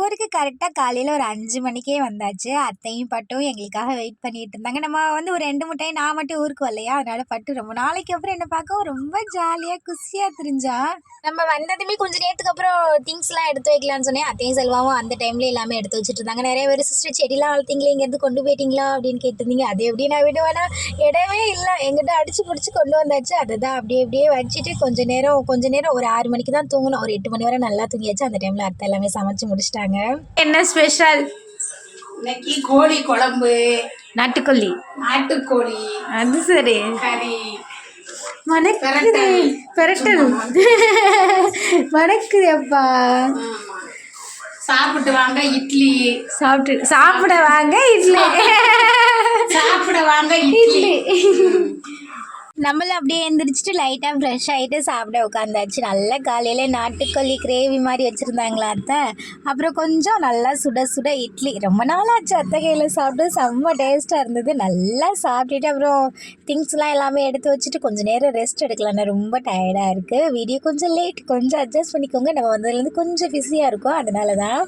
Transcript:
ஊருக்கு கரெக்டாக காலையில் ஒரு 5 மணிக்கே வந்தாச்சு. அத்தையும் பட்டும் எங்களுக்காக வெயிட் பண்ணிட்டு இருந்தாங்க. நம்ம வந்து ஒரு 2 மூணு டைம் நான் மட்டும் ஊருக்கு வரலையா, அதனால பட்டு ரொம்ப நாளைக்கு அப்புறம் என்ன பார்க்க ரொம்ப ஜாலியாக குஷியாக தெரிஞ்சா. நம்ம வந்ததுமே கொஞ்சம் நேரத்துக்கு அப்புறம் திங்ஸ்லாம் எடுத்து வைக்கலான்னு சொன்னேன். அத்தையும் செல்வாவும் அந்த டைம்ல எல்லாமே எடுத்து வச்சுட்டு இருந்தாங்க. நிறைய பேர் சிஸ்டர் செடிலாம் வளர்த்தீங்களே, இங்கேருந்து கொண்டு போயிட்டீங்களா அப்படின்னு கேட்டிருந்தீங்க. அது எப்படி நான் விடுவேனா, இடமே இல்லை, எங்கிட்ட அடிச்சு பிடிச்சி கொண்டு வந்தாச்சு. அதுதான் அப்படியே அப்படியே வச்சுட்டு கொஞ்ச நேரம் ஒரு 6 மணிக்கு தான் தூங்கணும். ஒரு 8 மணி வரை நல்லா தூங்கியாச்சு. அந்த டைம்ல அத்தை எல்லாமே சமைச்சு முடிச்சிட்டாங்க. என்ன ஸ்பெஷல் இன்னைக்கு? கோழி குழம்பு, நாட்டுக்கோழி. நாட்டுக்கோழி அது சரி. கறி, மணக்குது பெரட்டல் மணக்குது அப்பா. சாப்பிட்டு வாங்க இட்லி, சாப்பிட வாங்க இட்லி, சாப்பிட வாங்க இட்லி. நம்மளும் அப்படியே எழுந்திரிச்சிட்டு லைட்டாக ஃப்ரெஷ் ஆகிட்டு சாப்பிட உட்காந்தாச்சு. நல்லா காலையில் நாட்டுக்கோழி கிரேவி மாதிரி வச்சுருந்தாங்களா அத்தை. அப்புறம் கொஞ்சம் நல்லா சுட சுட இட்லி. ரொம்ப நாளாச்சு அத்தை கையில் சாப்பிட்டு, செம்ம டேஸ்ட்டாக இருந்தது. நல்லா சாப்பிட்டுட்டு அப்புறம் திங்ஸ்லாம் எல்லாமே எடுத்து வச்சுட்டு கொஞ்சம் நேரம் ரெஸ்ட் எடுக்கலாம்னா ரொம்ப டயர்டாக இருக்குது. வீடியோ கொஞ்சம் லேட், கொஞ்சம் அட்ஜஸ்ட் பண்ணிக்கோங்க. நம்ம வந்ததுலேருந்து கொஞ்சம் பிஸியாக இருக்கும், அதனால தான்.